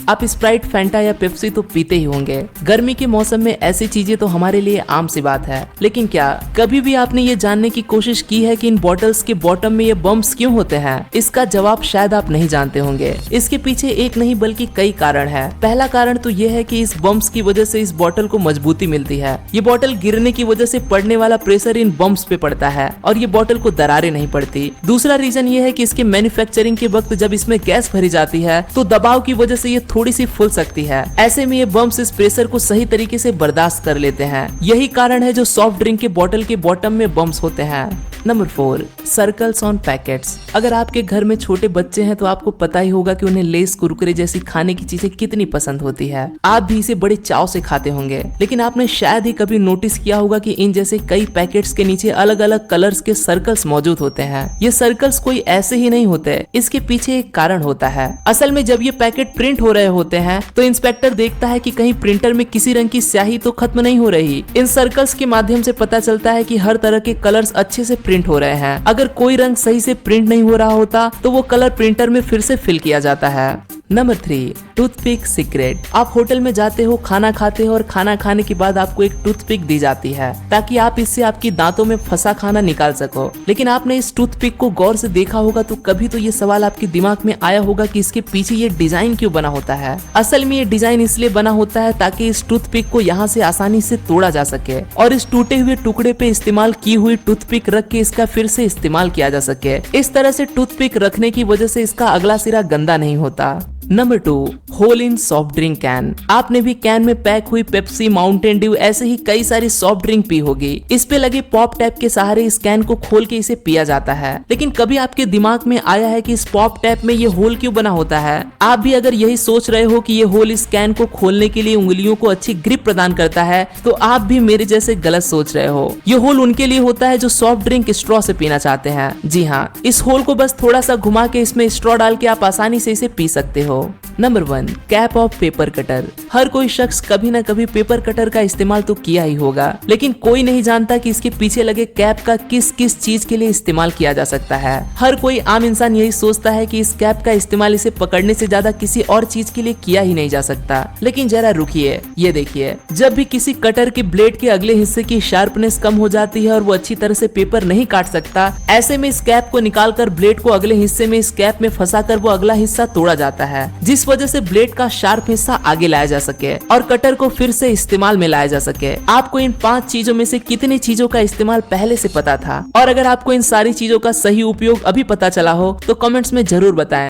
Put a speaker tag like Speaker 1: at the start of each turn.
Speaker 1: आप Sprite, Fanta या Pepsi तो पीते ही होंगे। गर्मी के मौसम में ऐसी चीजें तो हमारे लिए आम सी बात है, लेकिन क्या कभी भी आपने ये जानने की कोशिश की है कि इन बॉटल्स के बॉटम में ये बम्प्स क्यों होते हैं? इसका जवाब शायद आप नहीं जानते होंगे। इसके पीछे एक नहीं बल्कि कई कारण है। पहला कारण तो ये है कि इस बम्प्स की वजह से इस बॉटल को मजबूती मिलती है। ये बॉटल गिरने की वजह से पड़ने वाला प्रेशर इन बम्प्स पे पड़ता है और ये बॉटल को दरारें नहीं पड़ती। दूसरा रीजन ये है कि इसके मैन्युफैक्चरिंग के वक्त जब इसमें गैस भरी जाती है तो दबाव की वजह से ये थोड़ी सी फूल सकती है। ऐसे में ये बम्प्स इस प्रेशर को सही तरीके से बर्दाश्त कर लेते हैं। यही कारण है जो सॉफ्ट ड्रिंक के बॉटल के बॉटम में बम्प्स होते हैं। Number 4, circles on packets. अगर आपके घर में छोटे बच्चे हैं तो आपको पता ही होगा कि उन्हें लेस, कुरकुरे जैसी खाने की चीजें कितनी पसंद होती है। आप भी इसे बड़े चाव से खाते होंगे, लेकिन आपने शायद ही कभी नोटिस किया होगा कि इन जैसे कई पैकेट्स के नीचे अलग अलग कलर्स के सर्कल्स मौजूद होते हैं। ये सर्कल्स कोई ऐसे ही नहीं होते, इसके पीछे एक कारण होता है। असल में जब ये पैकेट प्रिंट हो रहे होते हैं तो इंस्पेक्टर देखता है कि कहीं प्रिंटर में किसी रंग की स्याही तो खत्म नहीं हो रही। इन सर्कल्स के माध्यम से पता चलता है कि हर तरह के कलर्स अच्छे से प्रिंट हो रहे हैं। अगर कोई रंग सही से प्रिंट नहीं हो रहा होता तो वो कलर प्रिंटर में फिर से फिल किया जाता है। Number 3, toothpick secret. आप होटल में जाते हो, खाना खाते हो और खाना खाने के बाद आपको एक टूथपिक दी जाती है ताकि आप इससे आपकी दांतों में फंसा खाना निकाल सको। लेकिन आपने इस टूथपिक को गौर से देखा होगा तो कभी तो ये सवाल आपके दिमाग में आया होगा कि इसके पीछे ये डिजाइन क्यों बना होता है। असल में ये डिजाइन इसलिए बना होता है ताकि इस टूथपिक को यहाँ से आसानी से तोड़ा जा सके और इस टूटे हुए टुकड़े पे इस्तेमाल की हुई टूथपिक रख के इसका फिर से इस्तेमाल किया जा सके। इस तरह से टूथपिक रखने की वजह से इसका अगला सिरा गंदा नहीं होता। Number 2, hole in soft drink can. आपने भी कैन में पैक हुई पेप्सी, माउंटेन ड्यू ऐसे ही कई सारी सॉफ्ट ड्रिंक पी होगी। इस पे लगे पॉप टैप के सहारे इस कैन को खोल के इसे पिया जाता है। लेकिन कभी आपके दिमाग में आया है कि इस पॉप टैप में ये होल क्यों बना होता है? आप भी अगर यही सोच रहे हो कि ये होल इस कैन को खोलने के लिए उंगलियों को अच्छी ग्रिप प्रदान करता है तो आप भी मेरे जैसे गलत सोच रहे हो। ये होल उनके लिए होता है जो सॉफ्ट ड्रिंक स्ट्रॉ से पीना चाहते हैं। जी हाँ, इस होल को बस थोड़ा सा घुमा के इसमें स्ट्रॉ डाल के आप आसानी से इसे पी सकते हो। Number 1, cap of paper cutter. हर कोई शख्स कभी न कभी पेपर कटर का इस्तेमाल तो किया ही होगा, लेकिन कोई नहीं जानता कि इसके पीछे लगे कैप का किस किस चीज के लिए इस्तेमाल किया जा सकता है। हर कोई आम इंसान यही सोचता है कि इस कैप का इस्तेमाल इसे पकड़ने से ज्यादा किसी और चीज के लिए किया ही नहीं जा सकता। लेकिन जरा रुकिए, ये देखिए, जब भी किसी कटर के ब्लेड के अगले हिस्से की शार्पनेस कम हो जाती है और वो अच्छी तरह से पेपर नहीं काट सकता, ऐसे में इस कैप को निकालकर ब्लेड को अगले हिस्से में इस कैप में फंसाकर वो अगला हिस्सा तोड़ा जाता है, जिस वजह से ब्लेड का शार्प हिस्सा आगे लाया जा सके और कटर को फिर से इस्तेमाल में लाया जा सके। आपको इन 5 चीजों में से कितनी चीजों का इस्तेमाल पहले से पता था? और अगर आपको इन सारी चीजों का सही उपयोग अभी पता चला हो तो कमेंट्स में जरूर बताएं।